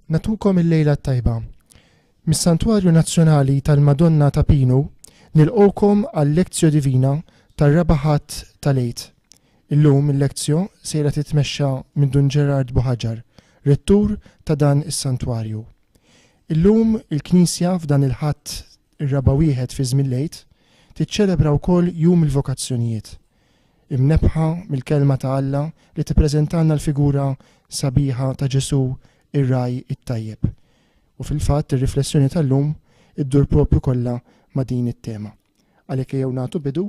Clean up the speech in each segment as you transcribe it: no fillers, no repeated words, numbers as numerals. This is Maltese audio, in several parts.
Natukom il-lejla tajba. Mis-Santwarju Nazzjonali tal-Madonna ta' Pinu nilqgħukom għall-Lezzjo Divina tar-Rabaħat tal-Għid. Illum il-lezzjo sejra titmexxa minn Dun Ġerard Buħaġar, rettur ta' dan is-santwarju. Illum il-Knisja f'dan il-ħadd ir-raba' wieħed fi żmien l-Għid tiċċelebra wkoll jum il-vokazzjonijiet, imnebħa mill-kelma ta' Alla li tippreżentanna l-figura sabiħa ta' Ġesu ir-Raj it-Tajjeb. U fil-fatt ir-riflessjoni tal-lum iddur propju kollha ma' din it-tema. Għalhekk ejjew nagħtu bidu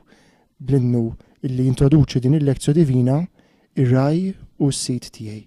bl-innu illi jintroduċi din il-lezzjo divina ir-Raj u s-sit tiegħi.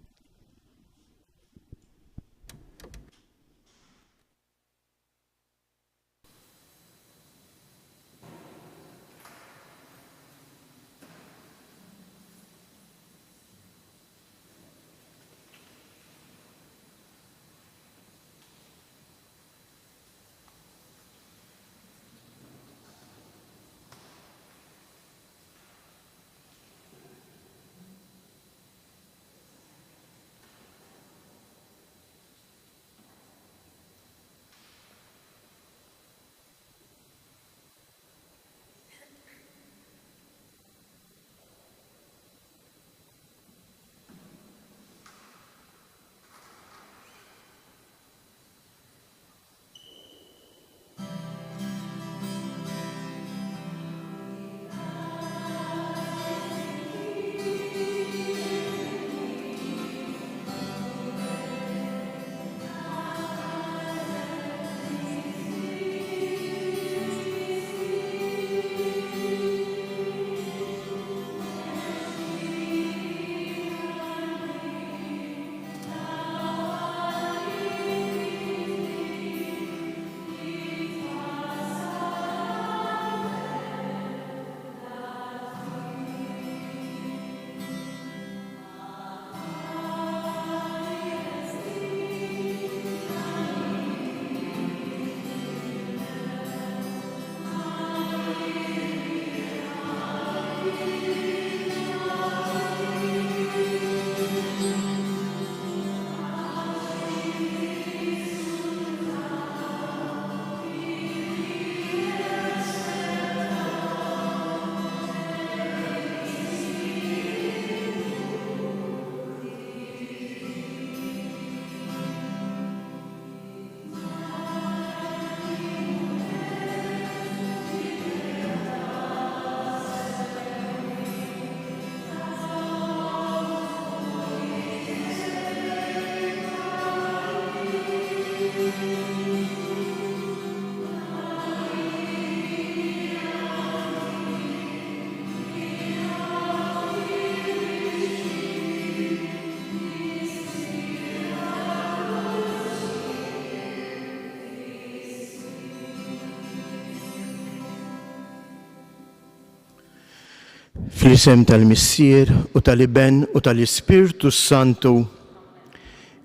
Fl-isem tal-Missier u tal-Iben u tal-Ispirtu Santu,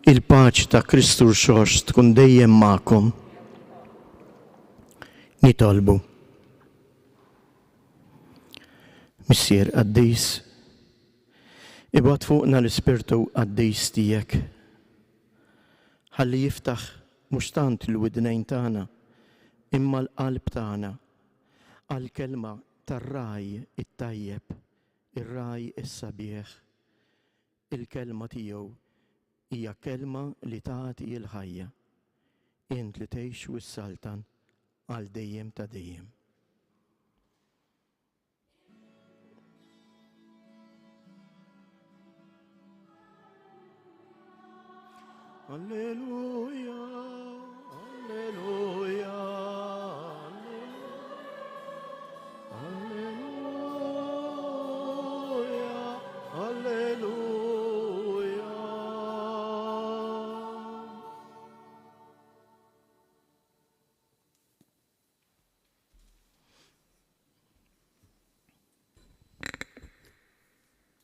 il-paċi ta' Kristu Xorx tkun dejjem magħkom. Nitolbu. Missier Qaddis, ibgħat fuqna l-Ispirtu Qaddis tiegħek. Ħalli jiftaħ mhux tant il-widnejn tagħna, imma l-qalb tagħna għall-kelma tar-Raj it-Tajjeb, ir-Raj is-Sabiħ. Il-kelma tiegħu hija kelma li tagħti l-ħajja. Int li tgħix wis-saltan għal dejjem ta' dejjem. Alleluja, alleluja.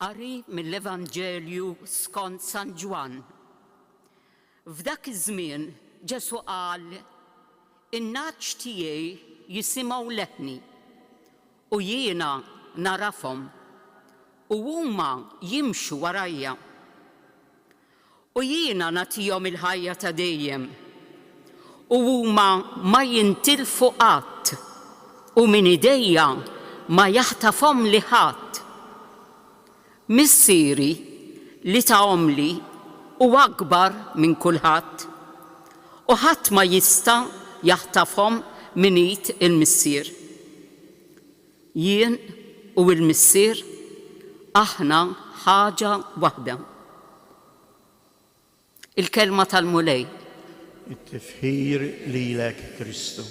Qari mill-Evanġelju skont San Ġwan. F'dak iż-żmien Ġesu qal: in-naċ tiegħi jisimgħu leħni u jiena narafhom u huma jimxu warajja. u jiena nagħtihom il-ħajja ta' dejjem u huma ma jintilfu qatt u minn idejja ma jaħtafhom li ħadd. Missieri li ta'hom li huwa akbar minn kulħadd u ħadd ma jista' jaħtafhom minn id il-missier. Jien u l-missier aħna ħaġa waħda. Il-kelma tal-mulej. it-tifħir lilek Kristu.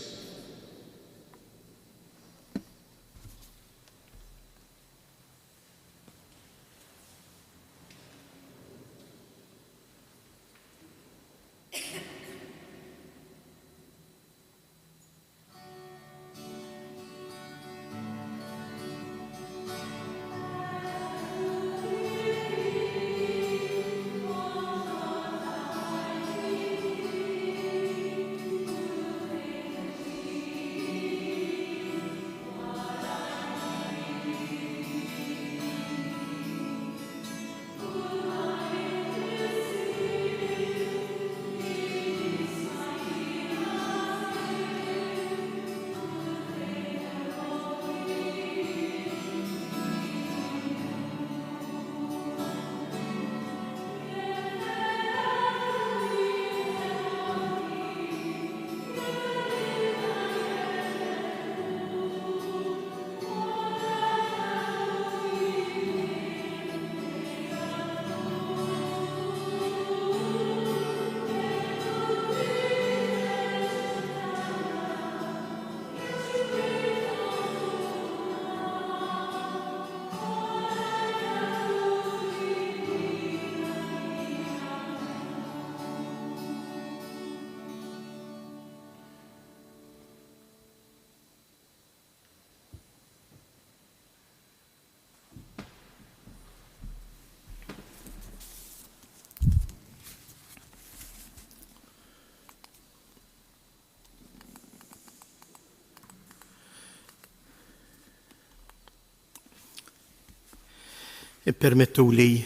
Ippermettu li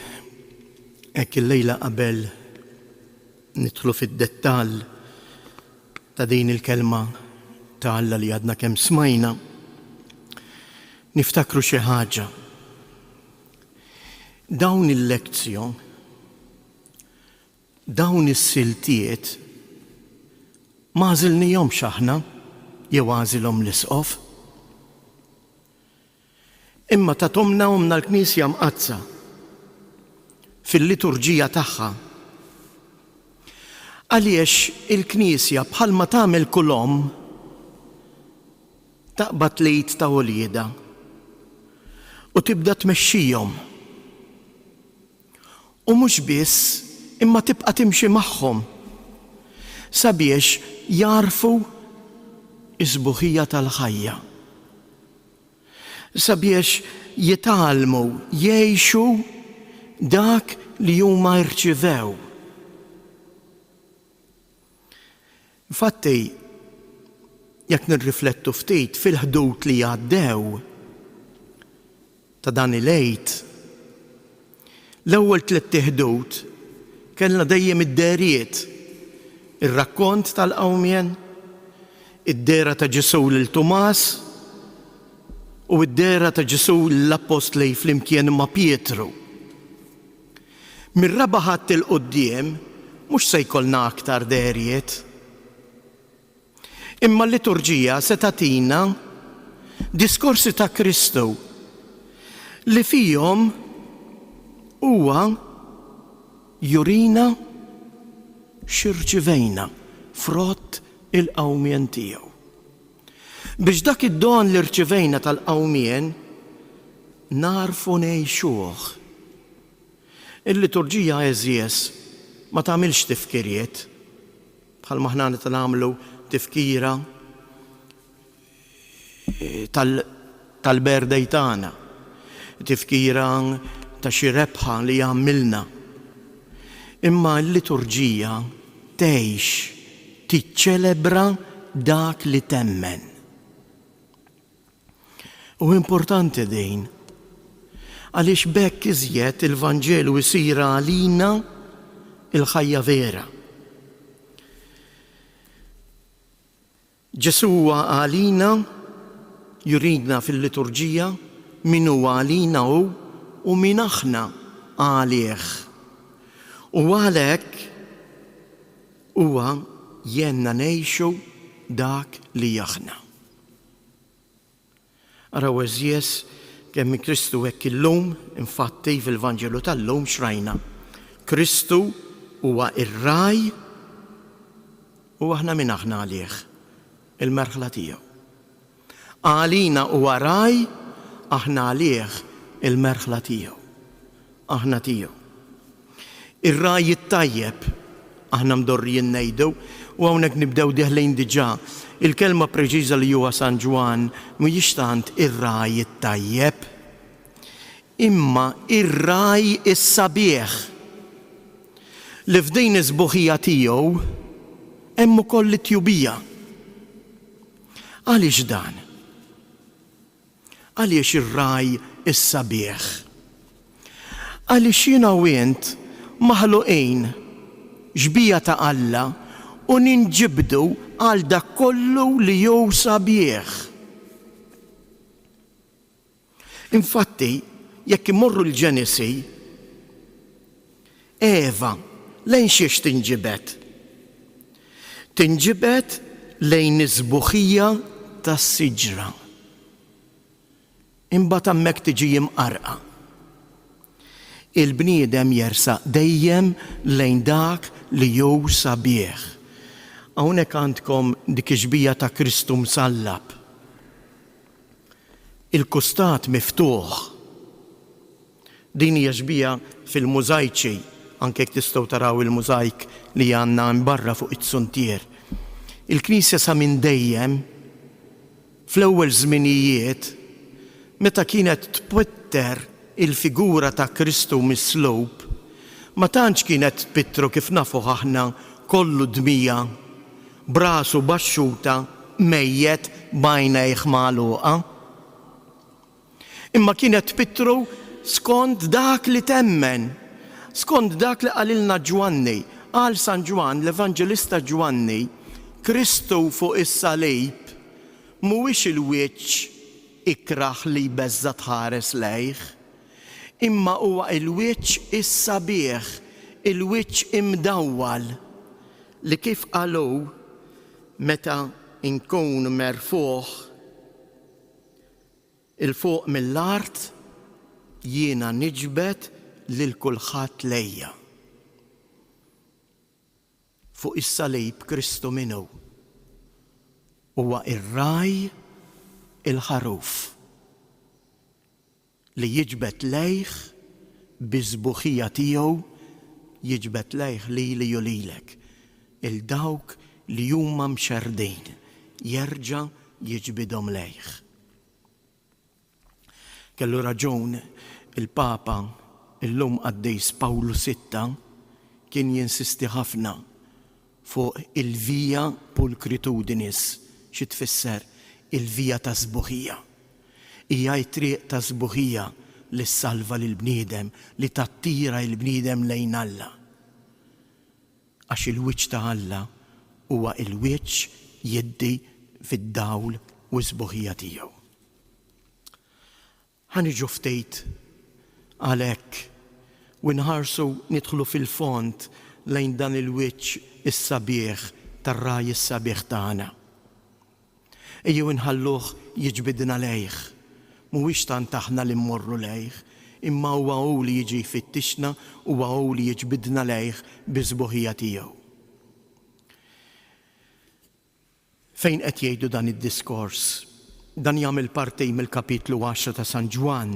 hekk il-lejla qabel nidħlu fid-dettall ta' din il-kelma ta' Alla li għadna kemm smajna, niftakru xi ħaġa. Dawn il-lezzjon, dawn is-siltiet ma għażilnihomx aħna jew għażilhom l-isqof. Imma tatomna l-Knisja mqazza fil-liturġija tagħha. Għaliex il-Knisja bħalma tagħmel kulhom taqbad lejt ta' wolieda u tibda tmexxihom. U mhux biss imma tibqa' timxi magħhom sabiex jarfu is-sbuħija tal-ħajja. Sabiex jitgħallmu jgħixu dak li huma rċivew. Infatti, jekk nirriflettu ftit fil-ħdut li għaddew ta' dan il-għid, l-ewwel 3 ħdut kellna dejjem id-derijiet, ir-rakkont tal-qawmien, id-dera ta' Ġesu lil Tumas, u id-dera ta' Ġesu l-Apostli flimkien ma' Pietru. Mir-raba' ħadd il-qudiem mhux se jkollna aktar derijiet. Imma l-liturġija se tagħtina diskorsi ta' Kristu li fihom huwa jurina x'irċivejna frott il-qawmien tiegħu. Biex dak id-don li rċivejna tal-qawmien narfu ngħixuh. Il-liturġija eżies ma tagħmilx tifkiriet bħalma aħna nagħmlu tifkira tal-berdej tagħna, tifkira ta' xi rebħa li għamilna. Imma l-liturġija tgħix tiċċelebra dak li temmen. U importanti din, għaliex bekk iżjed il-Vanġelu jsir għalina il-ħajja vera. Ġesu huwa għalina juridna fil-liturġija min huwa għalina u min aħna għalih. U għalhekk huwa jenna ngħixu dak li aħna. Araw eżjes kemm Kristu hekk illum, infatti fil-Vanġelu tal-lum xrajna. Kristu huwa ir-raj u aħna min aħna għalih, il-merħla tiegħu. Għalina huwa raj, aħna għalih il-merħla tiegħu. Aħna tiegħu. Ir-raj it-tajjeb aħna mdorrijin ngħidu u hawnhekk nibdew deħlejn diġà. Il-kelma preċiża li huwa San Ġwan mhijiex tant ir-raj it-tajjeb, imma ir-raj is-sabiħ li f'din is-sbuħija tiegħu hemm ukoll it-tjubija. Għaliex dan? Għaliex ir-raj is-sabiħ? Għaliex jiena u int maħluqin ġbija ta' Alla u ninġibdu għal dak kollu li jew sabiħ. Infatti, jekk imorru l-Ġenesi, Eva lejn xiex tinġibet? Tinġibet lejn is-sbuħija tas-siġra. Imbagħad hemmhekk tiġi imqarqa. Il-bniedem jersaq dejjem lejn dak li jew sabiħ. Hawnhekk għandkom dik iġbija ta' Kristu msallab. Il-kustat miftuħ. Din hija ġbija fil-mużajċi, anke jekk tistgħu taraw il-mużajk li għandna mbarra fuq it-suntier. Il-Knisja sa minn dejjem fl-ewwel żminijiet meta kienet twitter il-figura ta' Kristu mis-slub, ma tantx kienet tpittru kif nafu aħna kollu dmija, brasu baxxuta, mejjed bajnejh magħluqa. Imma kienet tpittru skont dak li temmen, skont dak li qalilna Ġwanni, qal San Ġwan, l-Evanġelista Ġwanni, Kristu fuq is-salib mhuwiex il-wiċċ ikraħ li beżza tħares lejh, imma huwa il-wiċċ is-sabiħ, il-wiċċ imdawwal li kif qalu meta nkun merfuħ il-fuq mill-art jiena niġbed lil kulħadd lejja. Fuq is-salib Kristu minnu huwa ir-raj il-ħaruf li jiġbed lejh biż-sbuħija tiegħu, jiġbed lejh lili u lilek. Il-dawk li huma mxerdin jerġa' jiġbidhom lejh. Kellu raġun il-Papa illum Qaddejs Pawlu VI kien jinsisti ħafna fuq il-via pulcritudinis, xi tfisser il-via ta' sbuħija. Hija t-triq ta' sbuħija li ssalva lill-bniedem, li tattira l-bniedem lejn Alla. Għax il-wiċċ ta' Alla huwa il-wiċċ jiddi fid-dawl u sbuħija tiegħu. Ħaniġu ftit għalhekk u nħarsu nidħlu fil-fond lejn dan il-wiċċ is-sabiħ tar-raj is-sabiħ tagħna. Ejjew inħalluh jiġbidna lejh, mhuwiex tant aħna li mmorru lejh, imma huwa hu li jiġi jfittixna, huwa hu li jiġbidna lejh bi-sbuħija tiegħu. Fejn qed jgħidu dan id-diskors? Dan jagħmel parti mill-kapitlu 10 ta' San Ġwan.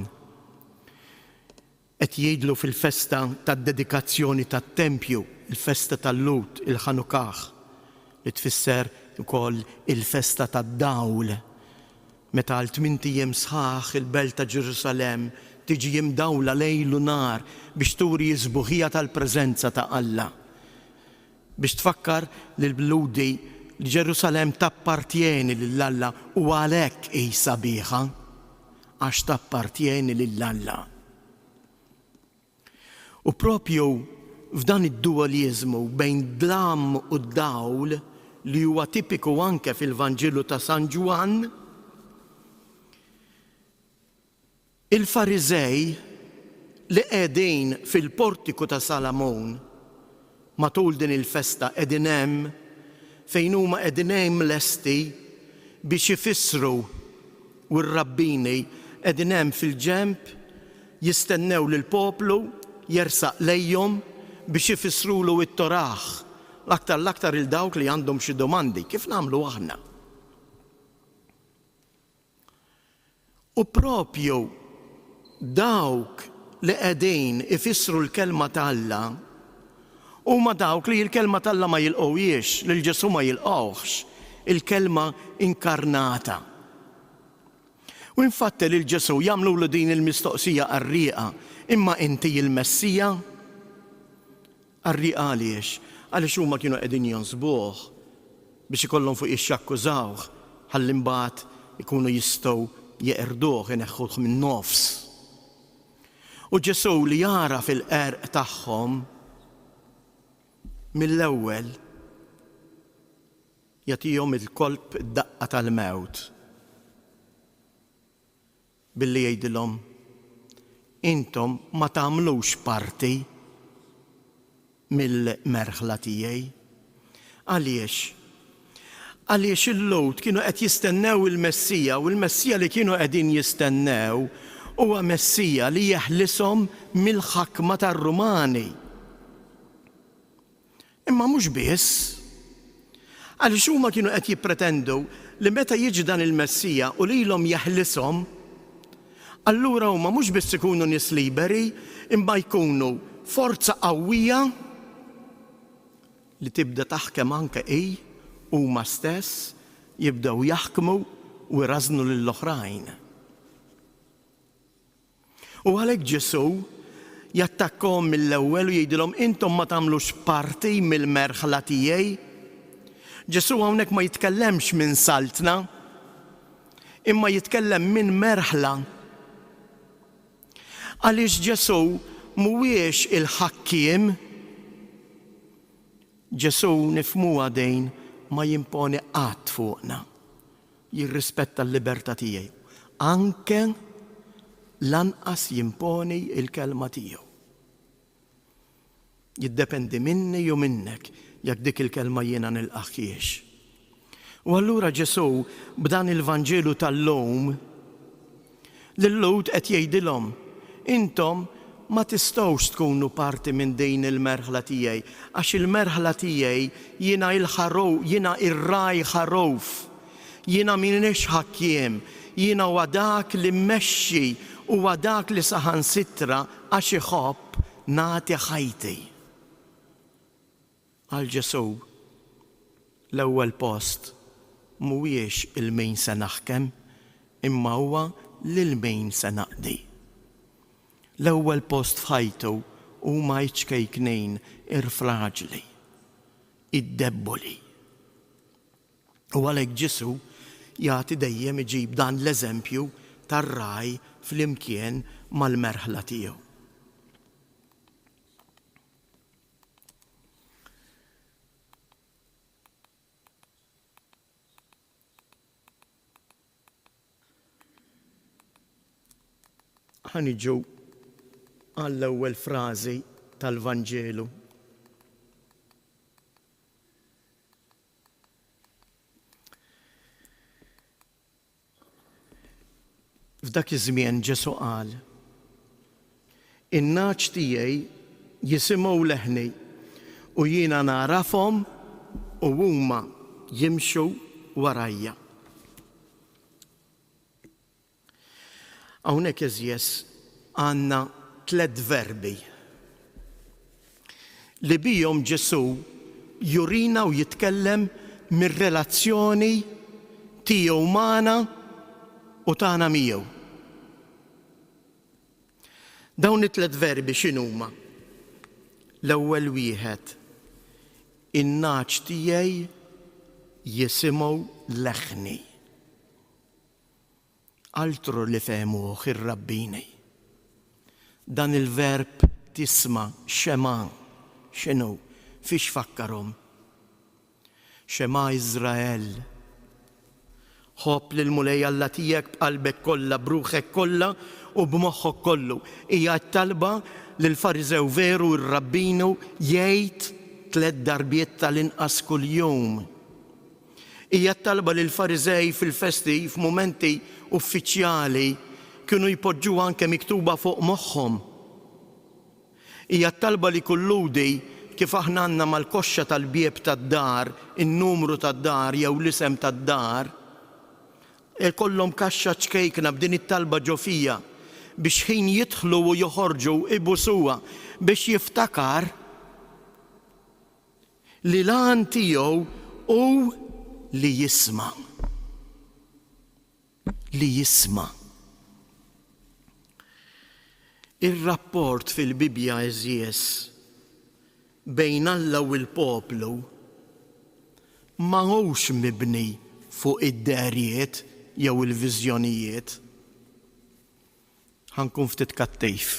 Qed jgħidlu fil-festa tad-dedikazzjoni tat-Tempju, il-festa tal-Lut, il-Ħanukah, li tfisser ukoll il-festa tad-dawl. Meta għal 8 ijiem sħaħ il-belt ta' Ġerusalemm tiġi mdawla lejl u nar biex turi sbuħija tal-preżenza ta' Alla. Biex tfakkar lill-bludi li Ġerusalemm tappartjeni lill-Alla u għalhekk hi sabiħa għax tappartjeni lill-Alla. U propju f'dan id-dualizmu bejn dlam u d-dawl li huwa tipiku anke fil-Vanġilu ta' San Ġwan, il-Fariżej li qegħdin fil-portiku ta' Salamon matul din il-festa qegħdin hemm fejn huma qegħdin hemm lesti biex ifissru u r-rabbini qegħdin hemm fil-ġenb jistennew lil poplu jersaq lejhom biex ifissrulu it-Toraħ l-aktar il-dawk li għandhom xi domandi kif nagħmlu aħna. U propju dawk li qegħdin ifissru l-kelma tal-Alla huma dawk li l-kelma tal-Alla ma jilqgħuhiex, lil Ġesu ma jilqgħuhx, il-kelma inkarnata. U infatti lil Ġesu jagħmlu din il-mistoqsija qarrieqa, imma inti il-Messija? Qarrieqa għaliex? Għaliex huma kienu qegħdin jonsbuh biex ikollhom fuq ix-xakkużawh ħalli mbagħad ikunu jistgħu jeqirduh ineħħuh min-nofs. U Ġesu li jara fil-qerq tagħhom mill-ewwel jagħtihom il-kolb id-daqqa tal-mewt billi jgħidilhom intom ma tagħmlux parti mill-merħla tiegħi. Għaliex? Għaliex il-Lowd kienu qed jistennew il-Messija u l-Messija li kienu qegħdin jistennew huwa Messija li jeħlishom mill-ħakma tar-Rumani. Imma mhux biss, għaliex huma kienu qed jippretendu li meta jiġi dan il-Messija u lilhom jeħlishom, allura huma mhux biss ikunu nies liberi, imma jkunu forza qawwija li tibda taħkem anke huma stess jibdew jaħkmu u jrażnu lill-oħrajn. U għalhekk Ġesu jattakkhom mill-ewwel u jgħidilhom intom ma tagħmlux parti mill-merħla tiegħi. Ġesu hawnhekk ma jitkellemx minn saltna, imma jitkellem minn merħla. Għaliex Ġesu mhuwiex il-ħakkiem, Ġesu nifhmuha dejn ma jimponi qatt fuqna, jirrispetta l-libertà tiegħi, anke lanqas jimponi il-kelma tiegħu. Jiddependi minni u minnek jekk dik il-kelma jiena nilqaħiex. U allura Ġesu b'dan il-Vanġilu tal-lum lill-Lowd qed jgħidilhom intom ma tistgħux tkunu parti minn din il-merħla tiegħi, għax il-merħla tiegħi jiena jiena ir-raj ħaruf, jiena m'iniex ħakkiem, jiena huwa dak li mmexxi huwa dak li saħansitra għax iħobb nagħti ħajti. Għal Ġesu l-ewwel post mhuwiex il-min se naħkem, imma huwa lil min se naqdi. L-ewwel post f'ħajtu huma ċkejknejn irfraġli, id-debboli. U għalhekk Ġesu jagħti dejjem iġib dan l-eżempju tar-raj flimkien mal-merħla tiegħu. Ħaniġu għall-ewwel frażi tal-Vanġelu. F'dak iż-żmien Ġesu qal: in-naċ tiegħi jisimgħu leħni u jiena narafhom u huma jimxu warajja. Hawnhekk eżjes għandna 3 verbi li bihom Ġesu jurina u jitkellem mir-relazzjoni tiegħu magħna u tagħna miegħu. Dawn it-3 verbi x'inhuma? L-ewwel wieħed: in-naċ tiegħi jisimgħu leħni. Altru li fehmuh ir-rabbini. Dan il-verb tisma' xema x'inhu? Fiex fakkarhom? Xema Iżrael, ħobb lil mulej Alla tiegħek b'qalbek kollha, b'ruħek kollha u b'moħħok kollu. Hija t-talba lil Fariżew veru r-rabbinu jgħid 3 darbiet tal-inqas kuljum. Hija t-talba lil Fariżej fil-festi f'mumenti uffiċjali kienu jpoġġu anke miktuba fuq moħħhom. Hija t-talba li kulludi kif aħna għandna mal-koxxa tal-bieb tad-dar, in-numru tad-dar jew l-isem tad-dar, kollhom kaxxa ċkejkna b'din it-talba ġo fija biex ħin jidħlu u joħorġu ibusuha biex jiftakar li l-għan tiegħu hu li jisma'. Li jisma'. Ir-rapport fil-Bibja eżies bejn Alla u l-poplu ma hux mibni fuq id-dehriet jew il-viżjonijiet. Ħankun ftit kattejf.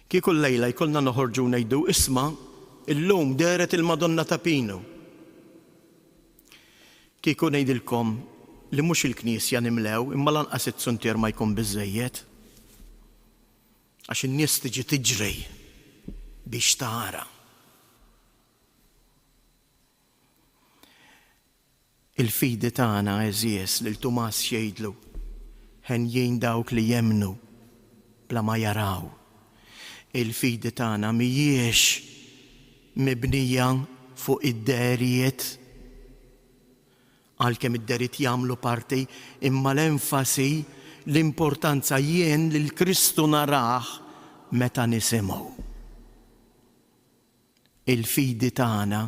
Kieku llejla jkollna noħorġu ngħidu isma' illum deret il-Madonna ta' Pinu. Kieku ngħidilkom li mhux il-Knisja nimlew imma lanqas it-suntier ma jkun biżżejjed. Għax in-nies tiġi tiġri biex tara. Il-fidi tagħna eżies lil Tumas jgħidlu ħenjin dawk li jemnu bla ma jaraw. Il-fidi tagħna mhijiex mibnija fuq id-dehriet għalkemm id-dehriet jagħmlu parti imma l-enfasi l-importanza jien li l-Kristu narah meta nisimgħu. Il-fidi tagħna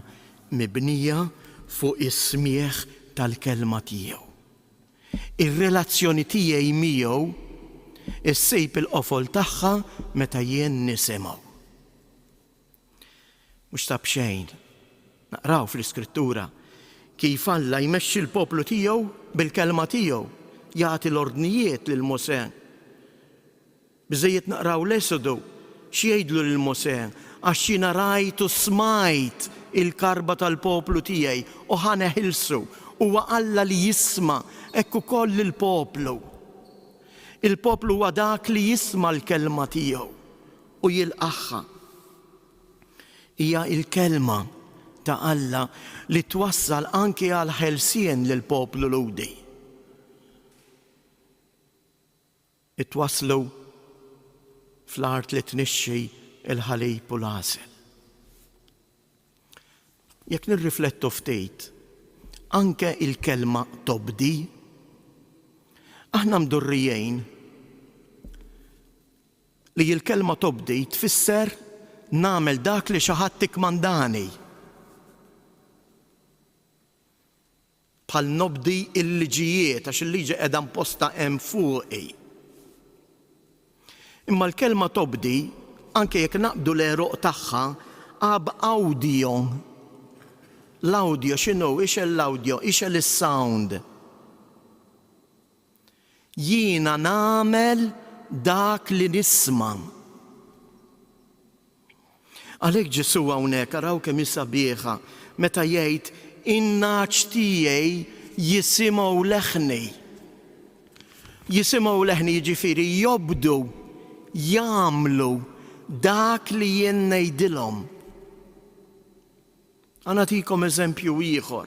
mibnija fuq is-smieħ tal-kelma tiegħu. Ir-relazzjoni tiegħi miegħu issejp il-qofol tagħha meta jien nisimgħu. Mhux tab xejn. Naqraw fl-Iskrittura kif Alla jmexxi l-poplu tiegħu bil-kelma tiegħu, jagħti l-ordnijiet lil Mosè. Biżejjed naqraw l-Esodu x'jgħidlu lil Mosè għax jiena rajt u smajt il-karba tal-poplu tiegħi u ħaneħilsu huwa Alla li jisma' hekk ukoll il-poplu. Il-poplu huwa dak li jisma' l-kelma tiegħu u jilqaħħa. Hija il-kelma ta' Alla li twassal anke għal ħelsien lil poplu ludi. Itwasslu fl-art li tnixxi il-ħalib u l-għasel. Jekk nirriflettu ftit, anke il-kelma tobdi, aħna mdurrijin li il-kelma tobdi tfisser nagħmel dak li xi ħadd ikkmandani. Bħal nobdi il-liġijiet għax il-liġi qiegħda imposta hemm fuqi. Imma l-kelma tobdi, anke jekk naqbdu l-eruq tagħha, għab awdio. L-audio x'inhu? Ix l-audio? Ix l-sound? Jiena nagħmel dak li nisma'. Għalhekk Ġesu hawnhekk araw kemm sabiħa meta jgħid in-naċ tiegħi jisimgħu leħni. Jisimgħu leħni jiġifieri jobdu, jagħmlu dak li jien ngħidilhom. Nagħtikom eżempju ieħor.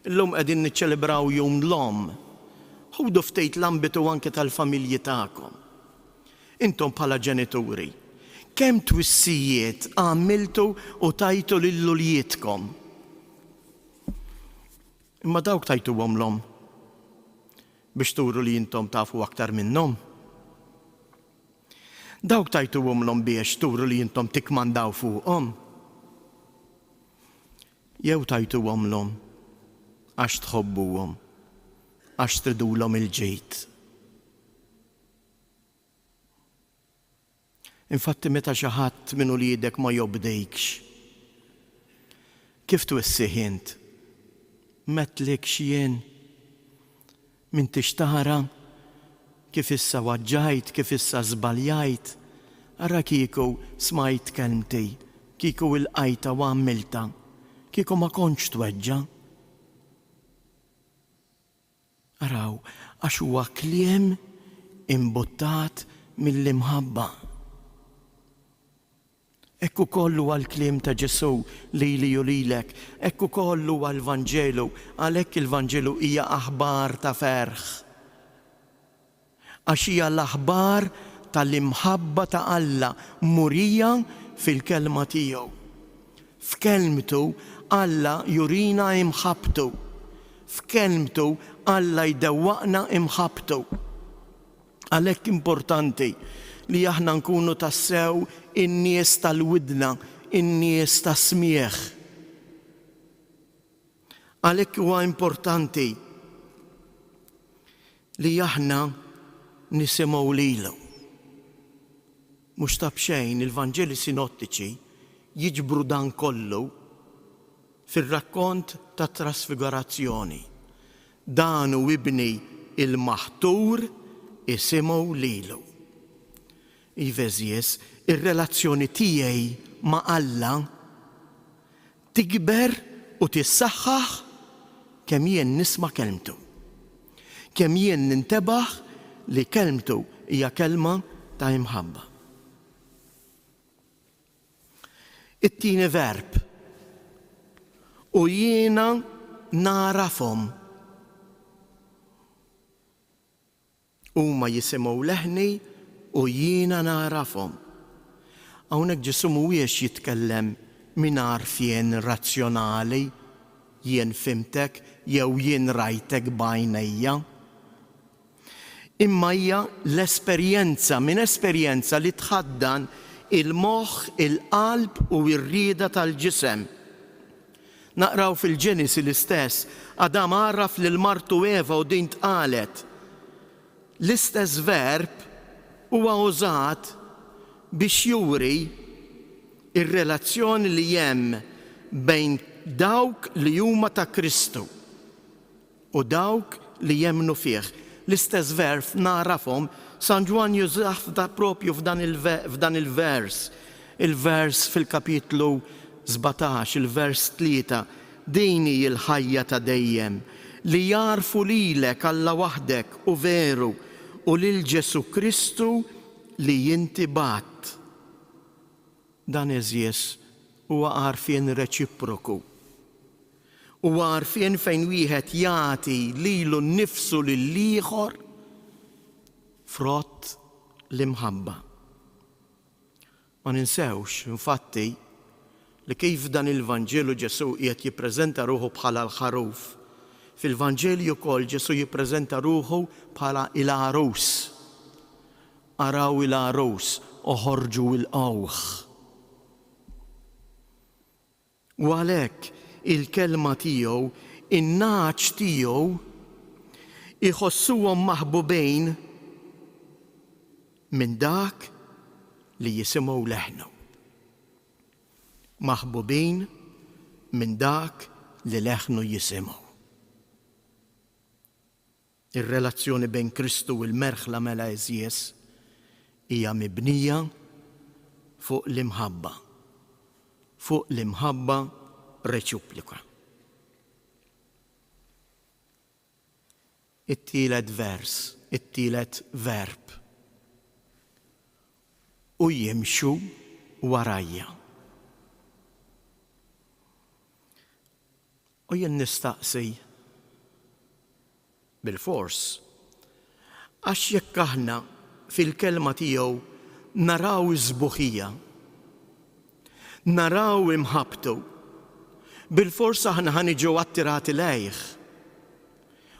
Illum qegħdin niċċelebraw jum l-Omm. Ħudu ftit l-ambitu anke tal-familji tagħkom. Intom bħala ġenituri, kemm twissijiet għamiltu u tajtu lil-luljietkom? Imma dawk tajtuhom l-Omm biex turu li intom tafu aktar minnhom. Dawk tajtuhom l-Omm biex turu li intom tikmandaw fuqhom. Jew tajtuhom l-Omm għax tħobbuhom, għax tridulhom il-ġid. Infatti meta xi ħadd minn uliedek ma jobdejkx, kif twissih int? Metlikx jien min tixtara kif issa waġġajt, kif issa żbaljajt, Ara kieku smajt kelmti, kieku il-qajta u għamilta, kieku ma konċ tweġġa. Araw, għax huwa kliem imbuttat mill-imħabba. Ekku kollu għal-kliem ta' Ġesu li u lilek, ekku kollu għal-Vanġelu, għalhekk il-Vanġelu hija aħbar ta' ferħ. Għax hija l-aħbar tal-imħabba ta' Alla murija fil-kelma tiegħu. F'kelmtu Alla jurina imħabtu. F'kelmtu Alla jdewwaqna imħabtu. Għalhekk importanti li aħna nkunu tassew in-nies tal-widna, in-nies tas-smieħ. Għalhekk huwa importanti li aħna nisimgħu lilu. Mhux ta' bxejn il-Vanġeli sinottiċi jiġbru dan kollu fir-rakkont tat trasfigurazzjoni. Dan hu ibni il-maħtur isimgħu lilu. Iveżies, ir-relazzjoni tiegħi ma' Alla tikber u tissaħħaħ kemm jien nisma' kelmtu. Kemm jien nintebaħ li kelmtu hija kelma ta' imħabba. It-tieni verb. U jiena narafhom. Huma jisimgħu leħni u jiena narafhom. Hawnhekk Ġesu mhuwiex jitkellem mingħajr fien razzjonali, jien fimtek jew jien rajtek b'għajnejja. Imma hija l-esperjenza minn esperjenza li tħaddan il-moħħ, il-qalb u r-rieda tal-ġisem. Naqraw fil-Ġenesi l-istess, Adam għarraf lil martu Eva u din tqalet. L-istess verb huwa użat biex juri ir-relazzjoni li hemm bejn dawk li huma ta' Kristu u dawk li jemmnu fih. L-istess verb narafhom San Ġwan jużah propju f'dan il-vers. Il-vers fil-kapitlu 17, il-vers 3. Dini il-ħajja ta' dejjem li jarfu lilek Alla waħdek u veru u lil Ġesu Kristu li jinti bat. Dan eżies huwa għarfien reċiproku. Huwa għarfien fejn wieħed jagħti lilu nnifsu lill-ieħor frott l-imħabba. Ma ninsewx, infatti, li kif dan il-Vanġelu Ġesu qiegħed jippreżenta ruħu bħala l-ħaruf. Fil-Vanġelju wkoll Ġesu jippreżenta ruħu bħala il-għarus. Araw il-għarus, oħorġu il-qawħ. U għalhekk il-kelma tiegħu, in-naċ tiegħu iħossuhom maħbubejn minn dak li jisimgħu leħnu. Maħbubin minn dak li leħnu jisimgħu. Ir-relazzjoni bejn Kristu u l-merħla mela eżies hija mibnija fuq l-imħabba. Fuq l-imħabba reċiproka. It-tielet vers, it-tielet verb. U jimxu warajja. U jien nistaqsi bil-fors, għax jekk aħna fil-kelma tiegħu naraw iż-żbuħija, naraw imħabtu, bil-fors aħna ħaniġu attirati lejh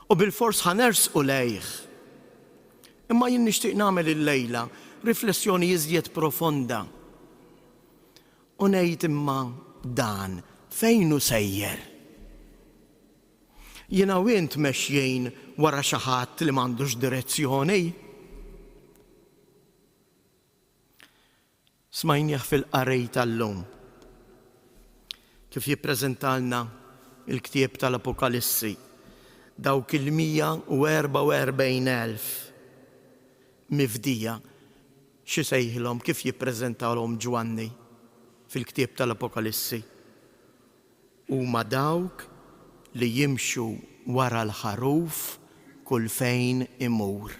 u bil-fors ħanersqu lejh. Imma jien nixtieq nagħmel illejla riflessjoni iżjed profonda. U ngħid imma dan fejn hu sejjer? Jiena u int mexjejn wara xi ħadd li m'għandux direzzjoni. Smajnieh fil-qarej tal-lum kif jippreżentalna il-ktieb tal-Apokalissi dawk il-144,000 mifdija xisejħilhom kif jippreżentawhom Ġwanni fil-ktieb tal-Apokalissi. Huma dawk li jimxu wara l-ħaruf kull fejn imur.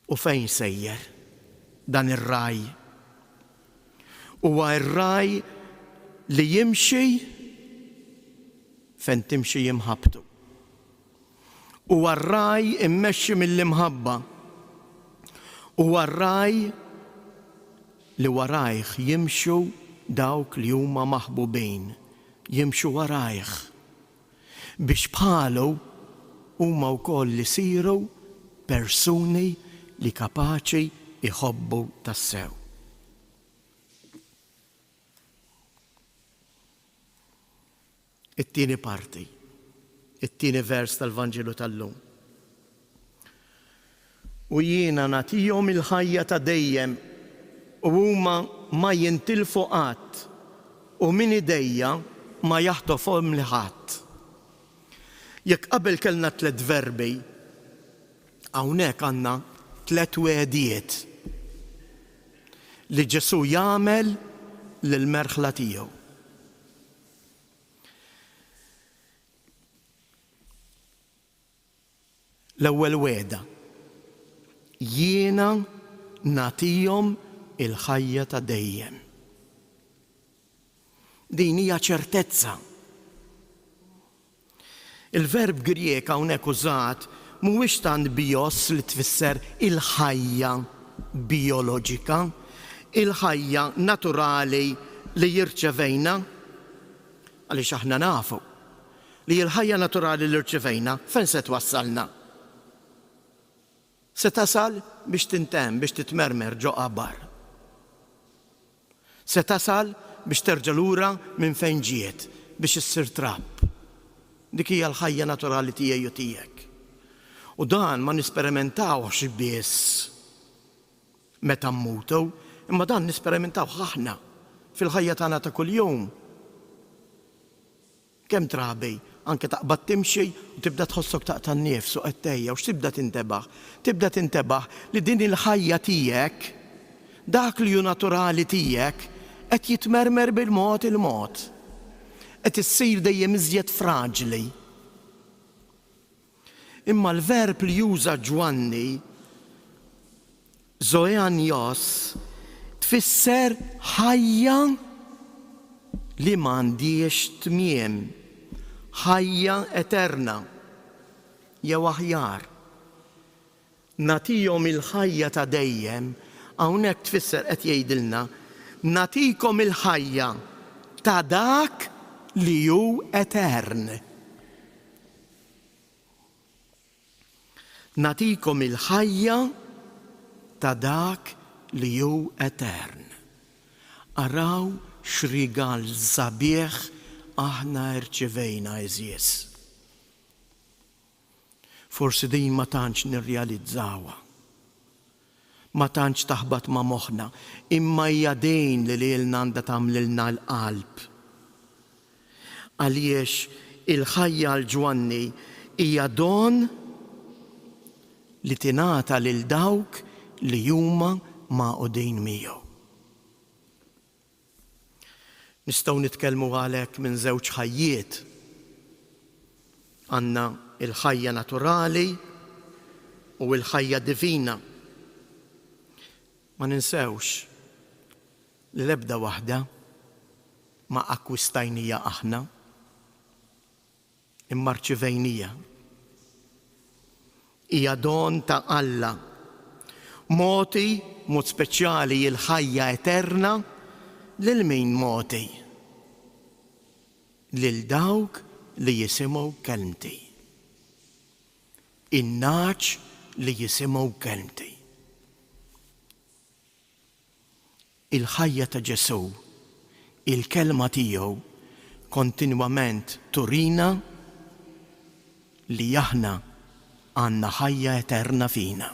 U fejn sejjer dan ir-raj? Huwa r-raj li jimxi fejn timxi jimħabtu. Huwa r-raj immexxi mill-imħabba. Huwa r-raj li warajh jimxu dawk li huma maħbubin, jimxu warajh biex bħalu huma wkoll li siru persuni li kapaċi iħobbu tassew. It-tieni parti, it-tieni vers tal-Vanġelu tal-lum. U jiena nagħtihom il-ħajja ta' dejjem u huma ma jintilfu qatt u min idejja ma jaħtofhom li ħadd. Jekk qabel kellna 3 verbi, hawnhekk għandna 3 wegħdiet li Ġesu jagħmel lill-merħla tiegħu. L-ewwel wegħda, jiena nagħtihom il-ħajja ta' dejjem. Din hija ċertezza. Il-verb Grieg hawnhekk użat mhuwiex tant bios li tfisser il-ħajja bioloġika, il-ħajja naturali li jirċevejna, għaliex aħna nafu li l-ħajja naturali li rċevejna fejn se twassalna. Se tasal biex tintemm, biex titmermer ġo qabar. Se tasal biex terġa' lura minn fejn ġiet, biex issir trapp. Dik hija l-ħajja naturali tiegħi u tiegħek. U dan ma nisperimentawx biss meta mmutu, imma dan nisperimentaw aħna fil-ħajja tagħna ta' kuljum. Kemm drabi anke taqbad timxi u tibda tħossok taqta' nnifs u qedtejja u x'tibda tintebaħ? Tibda tintebaħ li din il-ħajja tiegħek, dak li hu naturali tiegħek, qed jitmermer bil-mod il-mod. Qed issir dejjem iżjed fraġli. Imma l-verb li juża Ġwanni, zoeanios, tfisser ħajja li m'għandix tmiem, ħajja eterna, jew aħjar. Nagħtihom il-ħajja ta' dejjem, hawnhekk tfisser qed jgħidilna, nagħtikom il-ħajja ta' dak li hu etern. Nagħtikom il-ħajja ta' dak li hu etern. Araw x'rigal sabiħ aħna rċevejna eżies. Forsi din ma tantx nirrealizzawha. Ma tantx taħbat ma' moħħna, imma hija dejn li lilna għandha tagħmlilna l-qalb. Għaliex il-ħajja l-Ġwanni hija don li tingħata lil dawk li huma maqudin miegħu. Nistgħu nitkellmu għalhekk minn żewġ ħajjiet. Għandna il-ħajja naturali u l-ħajja divina. Ma ninsewx li l-ebda waħda ma akkwistajnija aħna, imma rċivejnija. Hija don ta' Alla. Moti, mod speċjali il-ħajja eterna, lil min moti? Lil dawk li jisimgħu kelmti. In-naċ li jisimgħu kelmti. Il-ħajja ta' Ġesu, il-kelma tiegħu kontinwament turina li aħna għandna ħajja eterna fina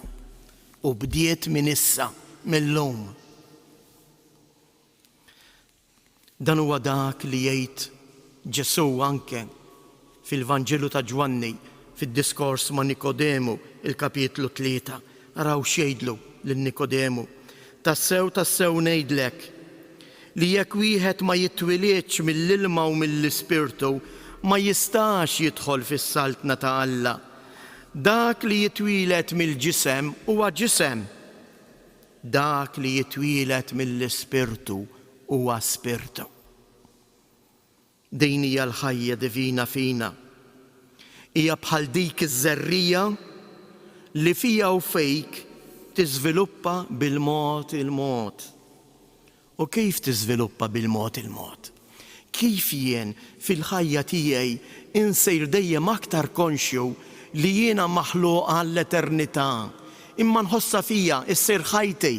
u bdiet minn issa, mill-lum. Dan huwa dak li jgħid Ġesu anke fil-Vanġelu ta' Ġwanni, fid-diskors ma' Nikodemu, il-kapitlu 3. Araw x'jgħidlu. lin-Nikodemu: tassew ngħidlek li jekk wieħed ma jitwilidx mill-ilma u mill-Ispirtu ma jistax jidħol fis-saltna ta' Alla. Dak li jitwieled mill-ġisem huwa ġisem, dak li jitwieled mill-Ispirtu huwa spirtu. Din hija l-ħajja divina fina. Hija bħal dik iż-żerrija li fija u fejk tiżviluppa bil-mod il-mod. U kif tiżviluppa bil-mod il-mod? Kif jien fil-ħajja tiegħi insejr dejjem aktar konxju li jiena maħluq għall-eternità, imma nħossa fija issir ħajti.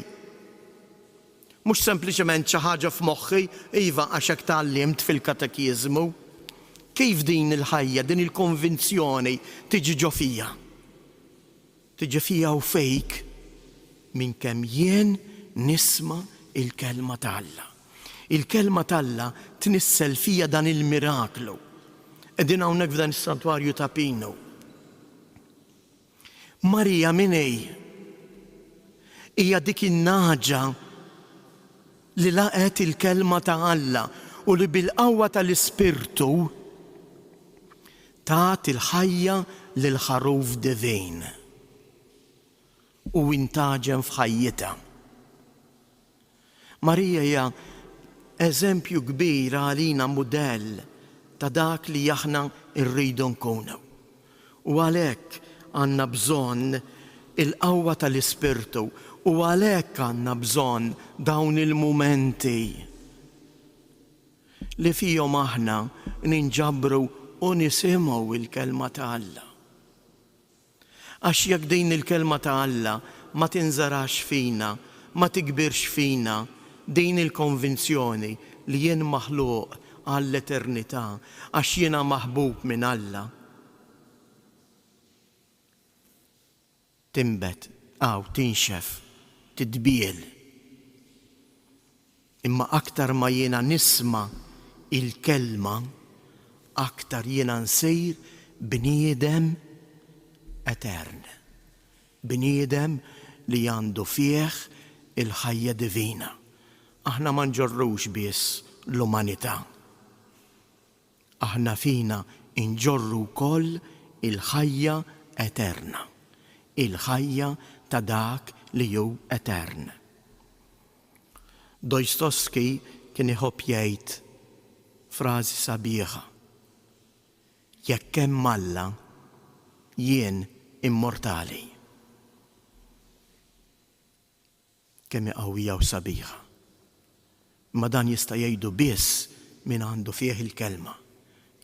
Mhux sempliċement xi ħaġa f'moħħi iva għax hekk tgħallimt fil-katekiżmu. Kif din il-ħajja, din il-konvinzjoni tiġi ġo fija? Tiġi fija u fejk minn kemm jien nisma' il-kelma ta' Alla. Il-kelma ta' Alla tnissel fija dan il-miraklu. Qegħdin hawnhekk f'dan is-santwarju ta' Pino. Marija minnej hija dik in-naġa li laqet il-kelma ta' Alla u li bil-qawwa tal-Ispirtu tat il-ħajja lil ħaruf divin u intaġem f'ħajjitha. Marija hija eżempju kbir għalina, mudell ta' dak li aħna rridu nkunu. U għalhekk għandna bżonn il-qawwa tal-Ispirtu u għalhekk għandna bżonn dawn il-mumenti li fihom aħna ninġabru u nisimgħu il-kelma ta' Alla. Għax jekk din il-kelma ta' Alla ma tinżarax fina, ma tikbirx fina din il-konvinzjoni li jien maħluq għall-eternità għax jiena maħbub minn Alla, timbet tinxef, tidbiel. Imma aktar ma jiena nisma' il-kelma, aktar jiena nsir bniedem etern. Bniedem li għandu fih il-ħajja divina. Aħna ma nġorrux biss l-umanità. Aħna fina nġorru wkoll il-ħajja eterna. Il-ħajja ta' dak li hu etern. Dostoevskij kien iħobb jgħid frażi sabiħa: jekk hemm Alla jien immortali. Kemm qawwija u sabiħa. Ma dan jista' jgħidu biss min għandu fih il-kelma.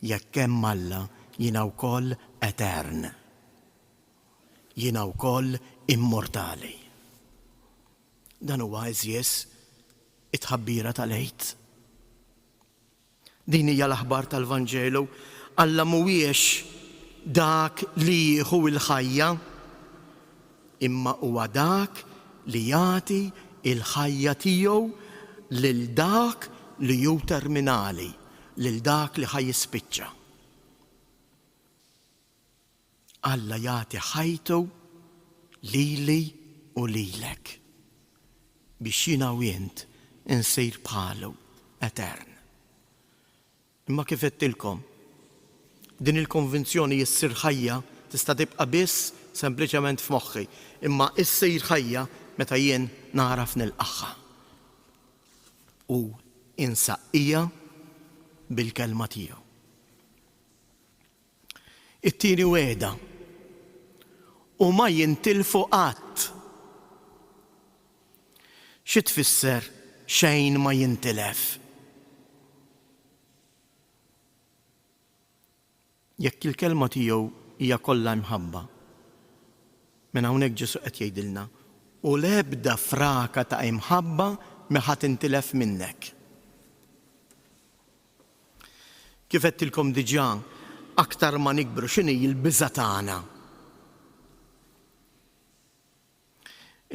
Jekk hemm Alla jiena wkoll etern. Jiena wkoll immortali. Dan huwa eżjes it-tħabbira tal-għid. Din hija l-aħbar tal-Vanġelu. Alla mhuwiex dak li jieħu l-ħajja, imma huwa dak li jagħti il-ħajja tiegħu lil dak li hu terminali, lil dak li ħajjispiċċa. Alla jagħti ħajtu lili u lilek biex jiena u int insir bħalu etern. Imma kif qedtilkom, din il-konvinzjoni issir ħajja tista' tibqa' biss sempliċement f'moħħi, imma issir ħajja meta jien naraf nilqaħħa u insaqqija bil-kelma tiegħu. It-tieni wegħda: u ma jintilfu qatt. Xi tfisser xejn ma jintilef? Jekk il-kelma tiegħu hija kollha mħabba, minn hawnhekk Ġesu qed jgħidilna: u l-ebda fraka ta' imħabba ma ħadd intilef minnek. Kif qedtilkom diġà, aktar ma nikbru x'inhi l-biża' tagħna.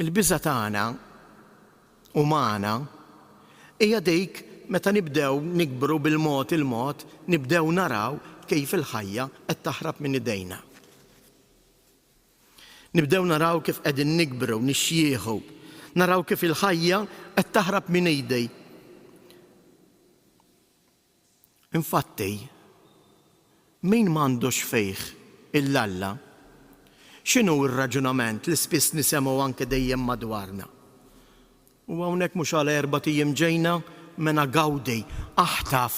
Il-biża' tagħna umana hija dik meta nibdew nikbru bil-mod il-mod, nibdew naraw kejf il-ħajja qed taħrab minn idejna. Nibdew naraw kif qegħdin nikbru, nixjieħu, naraw kif il-ħajja qed taħrab minn ejdej. Infatti, min m'għandux fejh il-Alla, x'inhu r-raġunament li spiss nisemgħu anke dejjem madwarna? U hawnhekk mhux għal 4 ijiem ġejna mena gawdi, aħtaf.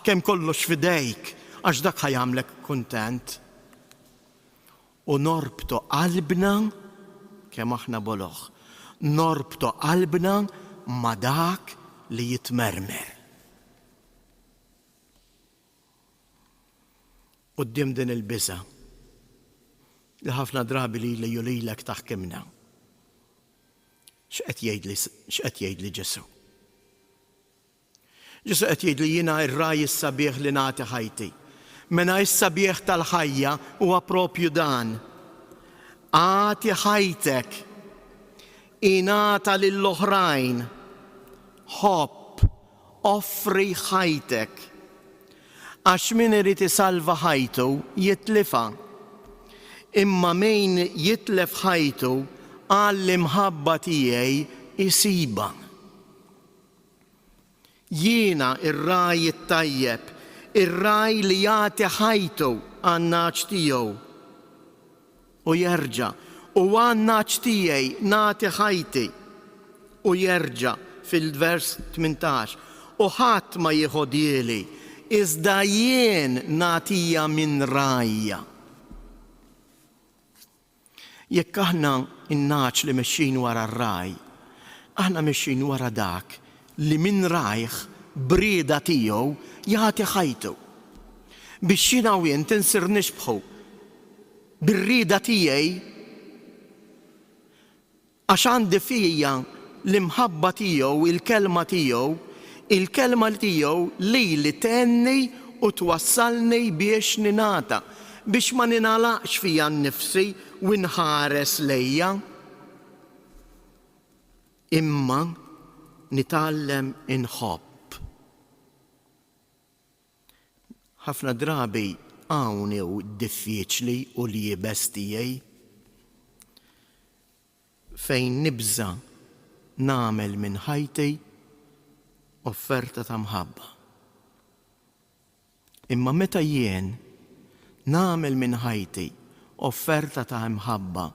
Kemm kollox f'idejk għax dak ħajamlek kuntent. U norbtu qalbna kemm aħna boloħ, norbtu qalbna ma dak li jitmermer. Quddiem din il-biża' li ħafna drabi li julilek taħkimna. X'qed jgħidli Ġesu? Ġesu qed jgħidli jiena r-raj is-sabiħ li nagħti ħajti. Mena is-sabiħ tal-ħajja huwa proprju dan. Għati ħajtek, ingħata lill-oħrajn, ħobb, offri ħajtek. Għax min irid isalva ħajtu jitlifha. Imma min jitlef ħajtu għall-imħabba tiegħi isiba. Jiena ir-raj it-tajjeb, ir-raj li jagħti ħajtu għan-naċ tiegħu. U jerġa' u għan-naċ tiegħi nagħti ħajti. U jerġa' fil-vers 18 u ħadd ma jieħu dieli, iżda jien nagħtija minn rajja. Jekk aħna in-naċ li mexxin wara r-raj, aħna mexxin wara dak li minn rajh brieda tiegħu jagħti ħajtu. Biex jiena u jien tinsir nixbħu bir-rieda tiegħi għax għandi fija l-imħabba tiegħu, il-kelma tiegħu li tenni u twassalni biex ninata, biex ma ninalaqx fija nnifsi u nħares lejja. Imma nitgħallem inħobb. Ħafna drabi hawn hu diffiċli u li jibes tiegħi fejn nibża nagħmel minn ħajti offerta ta' mħabba. Imma meta jien nagħmel minn ħajti offerta ta' mħabba,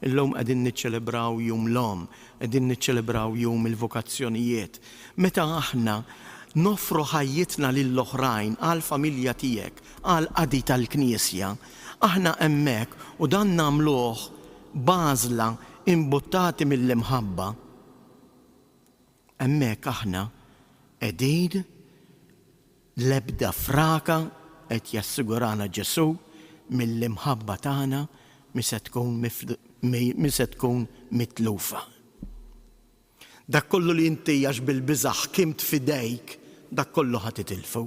illum qegħdin niċċelebraw jum l-om, qegħdin niċċelebraw jum il-vokazzjonijiet. Meta aħna nofru ħajjitna lill-oħrajn għal familja tiegħek, għal qadi tal-Knisja, aħna hemmhekk u dan nagħmluh bażla imbuttati mill-imħabba. Hemmhekk aħna qegħdin l-ebda fraka qed jassigurana Ġesu mill-imħabba tagħna mi se tkun mitlufa. Dak kollu li inti għax bil-biża' ħkimt f'idejk, dak kollu ħadd titilfu.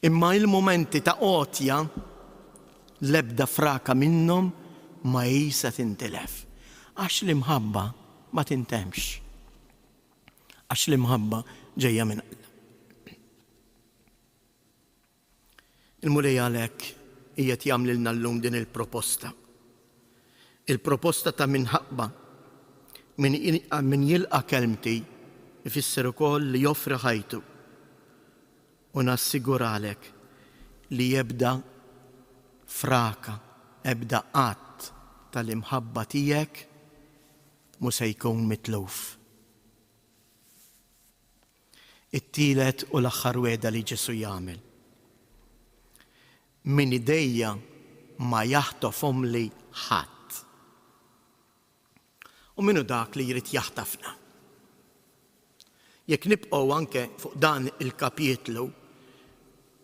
Imma il-momenti ta' qotja l-ebda fraka minnhom ma jisa tintilef. Għax l-imħabba ma tintemx. Għax l-imħabba ġejja minn Alla. Il-Mulej għalhekk qiegħed jagħmlilna llum din il-proposta. Il-proposta ta' minħabba min jilqa' kelmti ifisser ukoll li joffri ħajtu. U nassiguralek li jebda fraka, ebda qatt tal-imħabba tiegħek mu se jkun mitluf. It-tielet u l-aħħar weda li Ġesu jagħmel. Min idejja ma jaħtofhom li ħadd. U minnu dak li jrid jaħtafna. Jekk nibqgħu anke fuq dan il-kapitlu,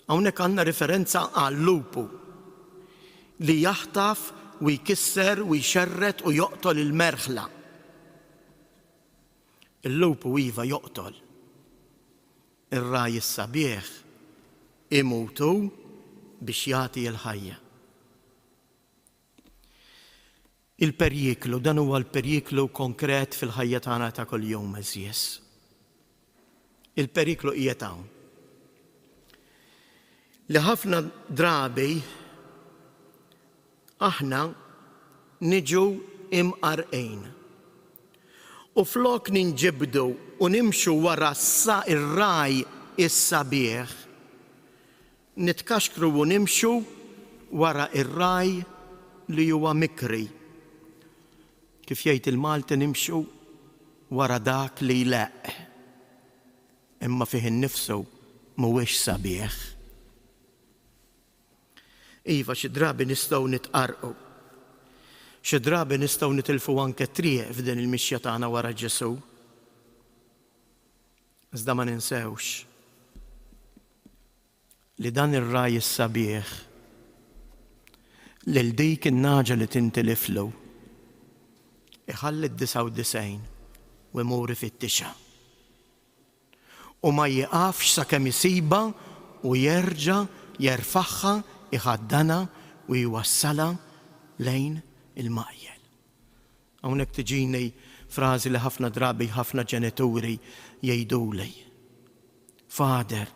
hawnhekk għandna referenza għal-lupu li jaħtaf u jkisser u jxerret u joqtol il-merħla. Il-lupu iva joqtol. Ir-raj is-sabiħ imutu biex jagħti l-ħajja. Il-periklu, dan huwa l-periklu konkret fil-ħajja tagħna ta' kuljum eżjes. Il-periklu qiegħed hawn. Li ħafna drabi aħna niġu imqarqejn. U flok ninġibdu u nimxu wara ir-raj is-sabiħ, nitkaxkru u nimxu wara ir-raj li huwa mikri. Kif jgħid il-Malti nimxu wara dak li leq, imma fih innifsu mhuwiex sabiħ. Iva, xi drabi nistgħu nitqarqu, xi drabi nistgħu nitilfu anke triq f'din il-mixja tagħna wara Ġesu. Iżda ma ninsewx li dan ir-raj is-sabiħ lil dik in-naġa li tintiliflu iħalli d-99 u imur ifittixa. U ma jiqafx sakemm isiba u jerġa' jerfaħħa, iħaddana u jwassalha lejn il-maqjel. Hawnhekk tiġini frażi li ħafna drabi ħafna ġenituri jgħiduli. Fader,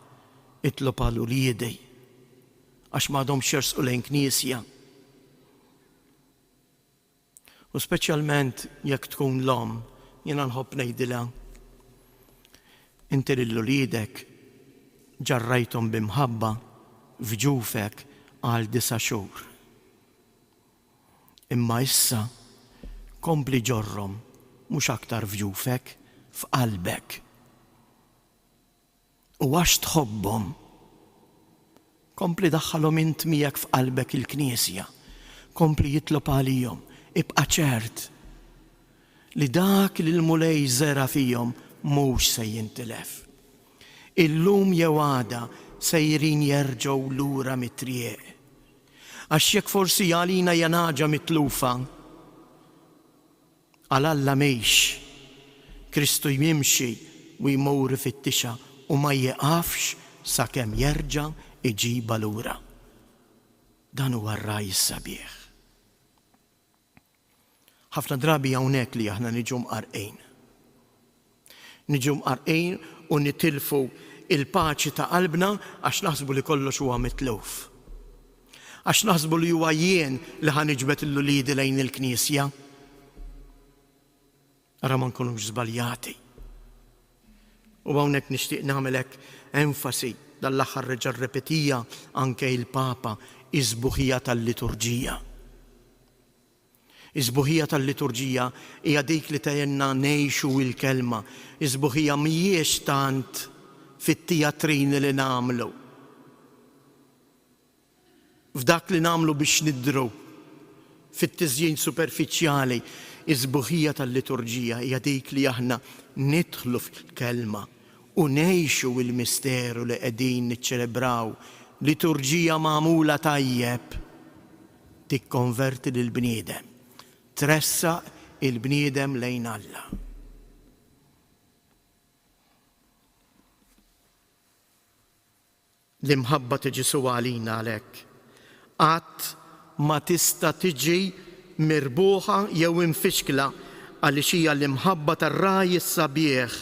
itlob għal uliedi għax m'għadhomx jersqu lejn knisja. U speċjalment jekk tkun l-om, jiena nħobb ngħidilha, inti lill-uliedek ġarrajthom bimħabba f'ġufek għal 9 xhur. Imma issa kompli ġorrom mhux aktar f'ġufek, f'qalbek. U għax tħobbhom, kompli daħħalhom int miegħek f'qalbek il-Knisja, kompli jitlob għalihom, ibqa' ċert li dak li l-mulej żera fihom mhux se jintilef. Illum jew għada sejrin jerġgħu lura mit-triq. Għax jekk forsi għalina janaġa mitlufa, għal Alla mhix, Kristu jimxi u jmur fit-tixa u ma jieqafx sakemm jerġa' iġiba lura. Dan huwa r-raj is-sabiħ. Ħafna drabi hawnhekk li aħna niġu mqarqejn. Niġu mqarqejn u nitilfu il-paċi ta' qalbna għax naħsbu li kollox huwa mitluf. Għax naħsbu li huwa jien li ħaniġbed l-uliedi lejn il-Knisja. Ara ma nkunux żbaljati. U hawnhekk nixtieq nagħmelek enfasi dal-aħħar reġa' rrepetija anke il-Papa iż-sbuħija tal-liturġija. Iż-sbuħija tal-liturġija hija dik li tgħinna ngħixu l-kelma. Iż-sbuħija mhijiex tant fit-tijatrin li nagħmlu. F'dak li nagħmlu biex nidhru fit-tiżjien superfiċjali. Iż-sbuħija tal-liturġija hija dik li aħna nidħlu fil-kelma u ngħixu l-misteru li qegħdin niċċelebraw. Liturġija magħmula tajjeb tikkonverti lill-bniedem. Tressaq il-bniedem lejn Alla. L-imħabba tiġi suwalina għalhekk. Qatt ma tista' tiġi mirbuħa jew infixkla għaliex hija l-imħabba tar-raj is-sabiħ,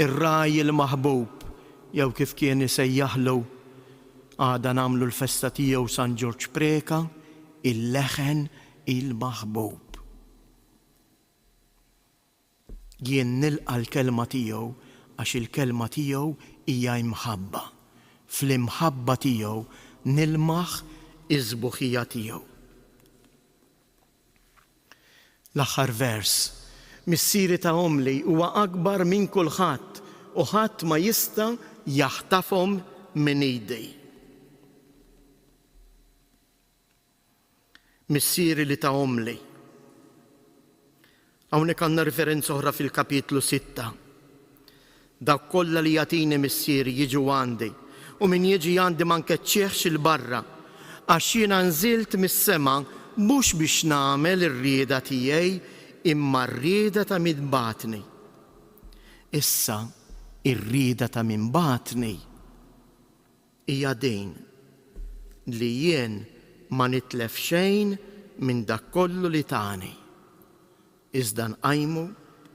ir-raj il-maħbub, jew kif kien isejjaħlu għada nagħmlu l-festa tiegħu San Ġorġ Preka, il-leħen il-maħbub. Jien nilqa l-kelma tiegħu għax il-kelma tiegħu hija imħabba. Fl-imħabba tiegħu nilmaħ iż-sbuħija tiegħu. L-aħħar vers, missieri ta' omli huwa akbar minn kulħadd u ħadd ma jista' jaħtafhom minn idej. Missieri li ta' omli. Hawnhekk għandna referenza oħra fil-kapitlu 6. Dak kollha li jagħtini missieri jiġu għandi u min jiġi għandi ma nkeċċieħx il-barra għax jiena nżilt mis-sema mhux biex nagħmel ir-rieda tiegħi imma r-rieda ta' min batni. Issa ir-rieda ta' min batni hija din li jien ma nitlef xejn minn dak kollu li tani. Iżda nqajmu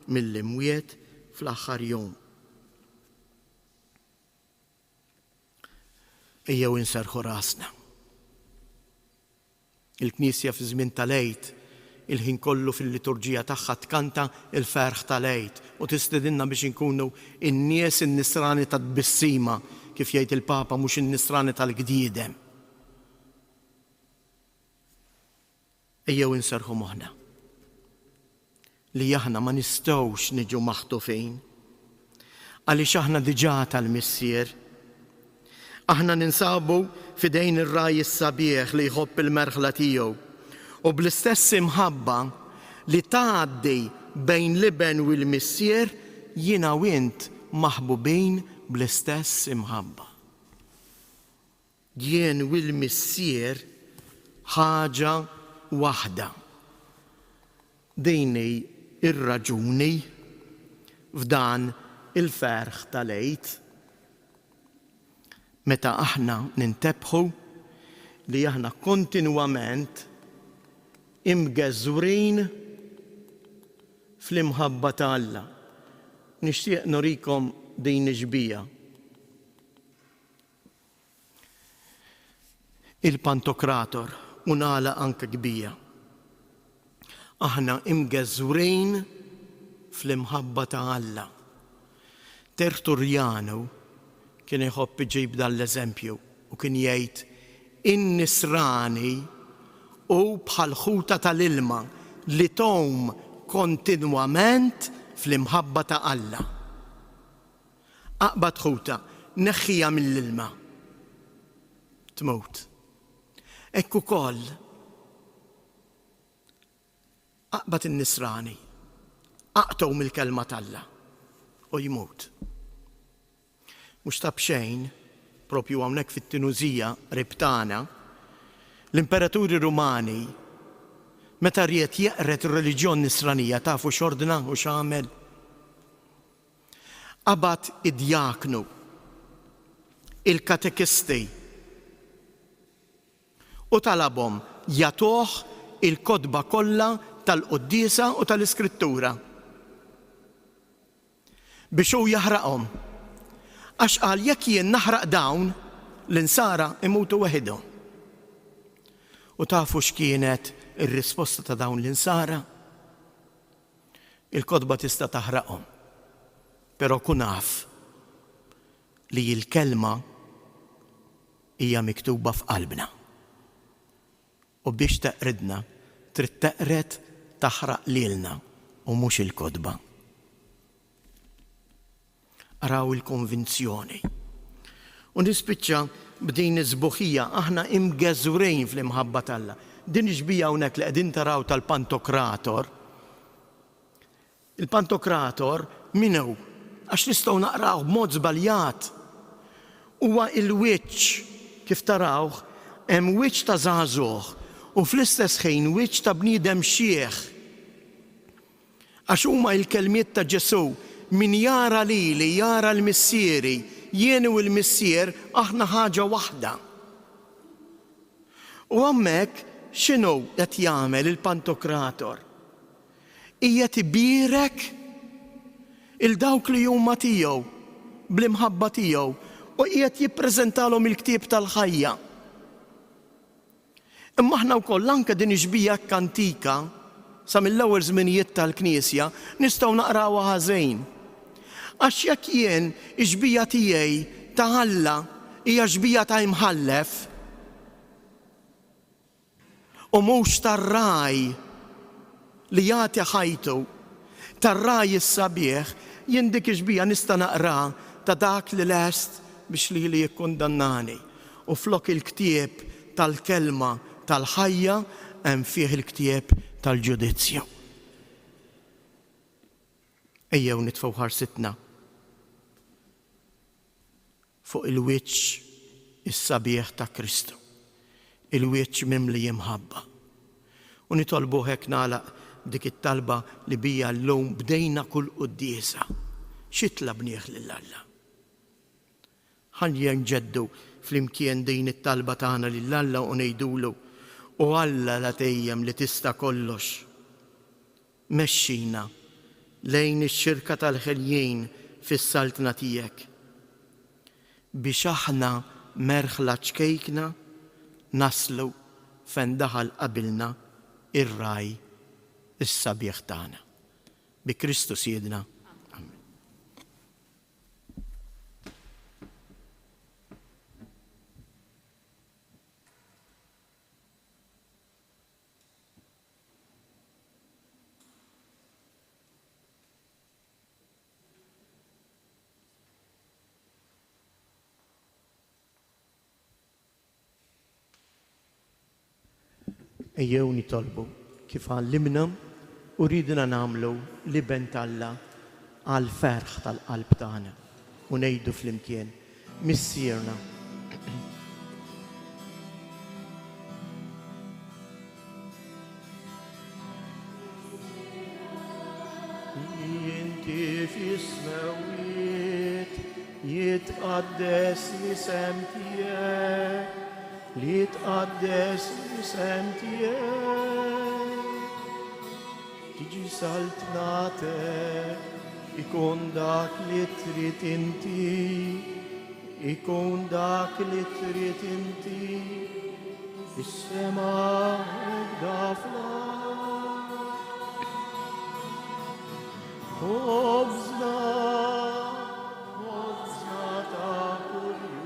mill-imwiet fl-aħħar jum. Ejjew inserħu rasna. Il-Knisja fi żmien tal-Għid il-ħin kollu fil-liturġija tagħha tkanta il-ferħ tal-Għid u tistedinna biex inkunu in-nies in-nisrani tat-tbissima kif jgħid il-Papa mhux in-nisrani tal-gdiedem. Ejjew inserħu moħħna li aħna ma nistgħux niġu maħtufin għaliex aħna diġà tal-missier. Aħna ninsabu fidejn ir-raj is-sabiħ li jħobb il-merħla tiegħu u bl-istess imħabba li tgħaddi bejn liben u l-missier jiena u int maħbubin bl-istess imħabba. Jien u l-missier ħaġa waħda. Dejni ir-raġuni f'dan il-ferħ tal-Għid meta aħna nintebħu li aħna kontinwament imgeżżurin fl-imħabba ta' Alla. Nixtieq norikom din ġbija. Il-Pantokrator u nagħlaq anke kbija. Aħna imgeżżurin fl-imħabba ta' Alla. Tertullianu kien iħobb iġib dal-eżempju u kien jgħid in-nisrani u bħal ħuta tal-ilma li tom kontinwament fl-imħabba ta' Alla. Aqbad ħuta neħħija mill-ilma tmut. Hekk ukoll aqbad in-nisrani aqtow mill-kelma tal-Alla u jmut. Mhux ta' bxejn, propju hawnhekk fit-Tunuzija Ribtana, l-imperaturi Rumani meta ried jeqret ir-reliġjon nisranija tafu x'ordna u x'għamel. Qabad id-djaknu, il-katekisti u talabhom jagħtuh il-kotba kollha tal-Quddiesa u tal-Iskrittura biex hu jaħraqhom. Għax qal jekk jien naħraq dawn l-insara imutu waħedhom. U tafu x'kienet ir-risposta ta' dawn l-insara? Il-kotba tista' taħraqhom, però kun naf li l-kelma hija miktuba f'qalbna. U biex teqredna trid teqred taħraq lilna u mhux il-kotba. Araw il-konvinzjoni. U nispiċċa b'din iż-żbuħija aħna imgeżurejn fl-imħabba tal-Alla. Din ġbija hawnhekk li qegħdin taraw tal-Pantokrator. Il-Pantokrator min hu? Għax nistgħu naqraw b'mod żbaljat. Huwa il-wiċċ kif tarawh hemm wiċċ ta' żagħżugħ u fl-istess ħin wiċċ ta' bniedem xieħ. Għax huma l-kelmiet ta' Ġesu min jara li jara l-missieri, jien u l-missier aħna ħaġa waħda. U hemmhekk x'inhu qed jagħmel il-Pantokrator? Hija tibirek il-dawk li huma tiegħu bl-imħabba tiegħu u qiegħed jippreżentalhom il-ktieb tal-ħajja. Imma aħna wkoll anke din ixbija antika sa mill-ewwel żminijiet tal-Knisja nistgħu naqrawha ħażejn. Għax jekk jien ix-xbija tiegħi ta' Alla hija xbija ta' imħallef u mhux tar-raj li jagħti ħajtu, tar-raj is-sabiħ, jien dik ix-xbija nista' naqra ta' dak li lest biex li jikkundannani. U flok il-ktieb tal-kelma tal-ħajja hemm fih il-ktieb tal-ġudizzju. Ejjew nitfgħu ħarsitna fuq il-wiċċ is-sabiħ ta' Kristu, il-wiċċ mimli imħabba. U nitolbu hekk nagħlaq dik it-talba li bija llum bdejna kull quddiesa. Xi tlabnieh lill-Alla? Ħalli nġeddu flimkien din it-talba tagħna lill-Alla u ngħidulu u Alla la tejjem li tista' kollox. Mexxina lejn ix-xirka tal-ħeljien fis-saltna tiegħek biex aħna merħla ċkejkna naslu fejn daħal qabilna ir-raj is-sabiħ tagħna. Bi Kristu Siedna. Amen. Ejjew nitolbu kif għallimna u ridna nagħmlu liben Alla għal ferħ tal-qalb tagħna u ngħidu flimkien missierna. Inti fis-smawiet jitqaddes l-isem tiegħek, li jitqaddes l-isem tiegħek. Tiġi saltnatek, ikun dak li trid inti, ikun dak li trid inti, is-sema dafla. Ħobżna ta' kuljum.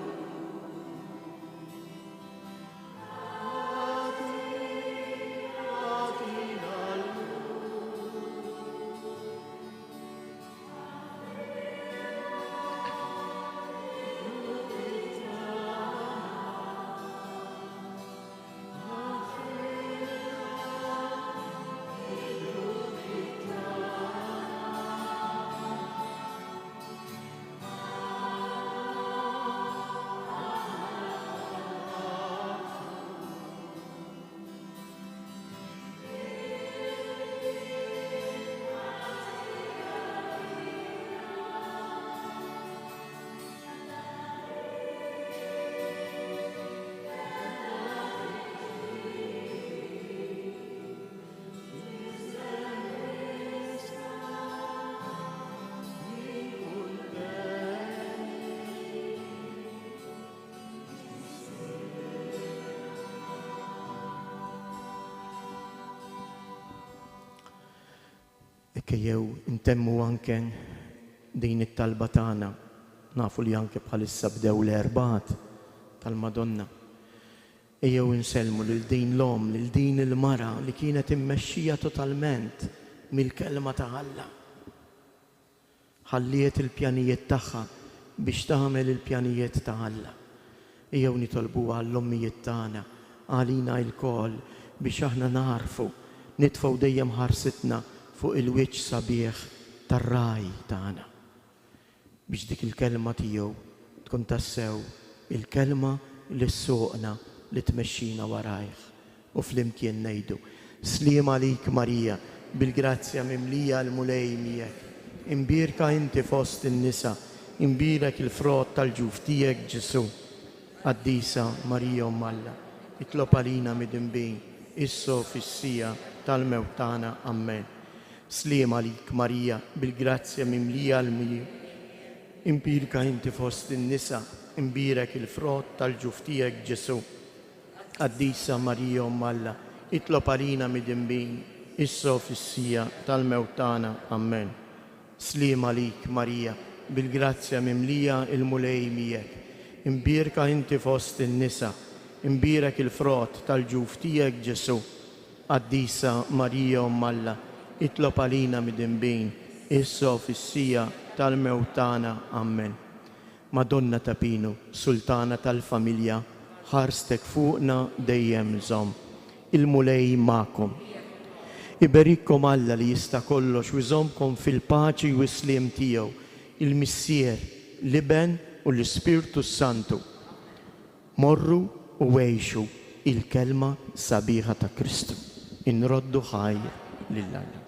Jew intemmu anke din it-talba tagħna. Nafu li anke bħalissa bdew l-erbat tal-Madonna. Ejjew insellmu lil din l-om, lil din il-mara li kienet immexxija totalment mill-kelma ta' Alla. Ħalliet il-pjanijiet tagħha biex tagħmel il-pjanijiet ta' Alla. Ejjew nitolbuha għall-ommijiet tagħna, għalina l-kol biex aħna narfu, nitfgħu dejjem ħarsitna fuq il-wiċċ sabiħ tar-raj tagħna. Biex dik il-kelma tiegħu tkun tassew il-kelma li ssuqna li tmexxina warajh. U flimkien ngħidu: Sliem għalik Marija, bil-grazzja mimlija l-mulej miegħek. Imbierka inti fost in-nisa, imbierek il-frott tal-ġuf tiegħek Ġesu. Qaddisa Marija Umm Alla, itlob għalina mid-inbin, issa fis-sija tal-mewt tagħna. Amen. Sliem għalik Marija, bil-grazzja mimlija l-mijie. Imbierka inti fost in-nisa, imbierek il-frott tal-ġuf tiegħek Ġesu. Qaddisa Marija Umm Alla, itlob għalina mid-inbin, issa fis-sija tal-mewt tagħna. Amen. Sliem għalik Marija, bil-grazzja mimlija il-mulej miegħek. Imbierka inti fost in-nisa, imbierek il-frott tal-ġuf tiegħek Ġesu. Qaddisa Marija Umm Alla, itlob għalina mid-inbin, issa fis-sija tal-mewt tagħna. Amen. Madonna ta' Pinu, Sultana tal-familja, ħarstek fuqna dejjem żomm. Il-mulej magħkom. Iberikkom Alla li jista' kollox u jżommkom fil-paċi u s-sliem tiegħu, il-Missier, l-Iben u l-Ispirtu Santu. Morru u għejxu il-kelma sabiħa ta' Kristu. Inroddu ħajr lill-Alla.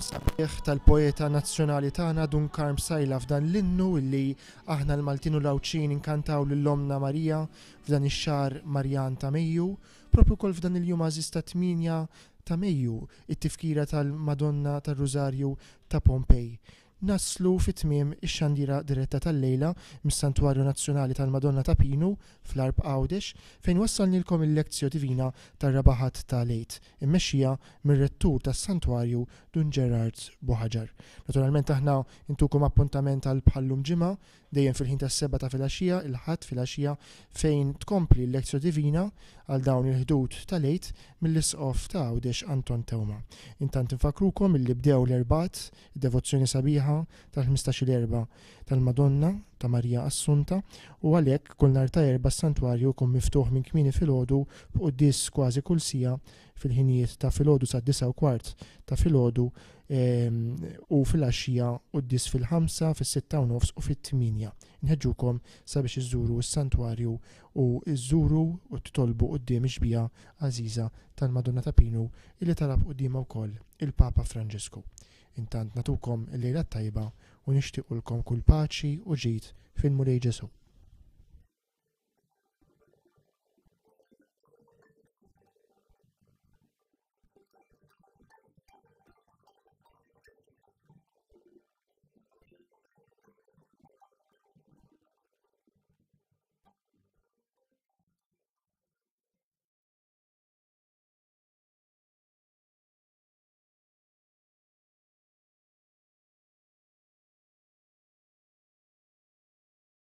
sabiħ tal-poeta nazzjonali tagħna Duncan Msajla f'dan l-innu illi aħna l-Maltin u l-Awċin inkantaw lill-Omna Marija f'dan ix-xahar Marjan ta' Mejju, propju wkoll f'dan il-jum għażiż ta' 8 ta' Mejju, it-tifkira tal-Madonna tar-Rużarju ta' Pompej. Naslu fit-tmiem ix-xandira diretta tal-lejla mis-Santwarju Nazzjonali tal-Madonna ta' Pinu fl-Arb Għawdex fejn wassalnilkom il-Lekzjo Divina tar-Rabaħat ta' Lejt, immexxija mir-rettur tas-Santwarju Dun Gerard Boħaġar. Naturalment aħna intukom appuntament għal bħallum ġimgħa dejjem fil-ħin tas-7 ta' filgħaxija, il-ħadd filgħaxija fejn tkompli l-Lekzjo Divina għal dawn il-ħdud ta' Lejt mill-Isqof ta' Għawdex Anton Tewma. Intant infakrukom illi bdew l-erbat id-devozzjoni sabiħa tal-15 l-erba tal-Madonna ta' Marija Assunta u għalhekk kull nhar ta' erba s-santwarju jkun miftuħ minn kmieni filgħodu b'qudies kważi kull sija fil-ħinijiet ta' filgħodu sa' 9:15 ta' filgħodu u fil-għaxija qudies fil-5, fis-6:30 u fit-8. Nħeġġukom sabiex iżżuru s-santwarju u iżżuru u titolbu quddiem ix-xbija għażiża tal-Madonna ta' Pinu illi talab qudiemha wkoll il-Papa Franġisku. Intant natukom il-lejla tajba u nixtiequlkom kull paċi u ġid fil-Mulej Ġesu.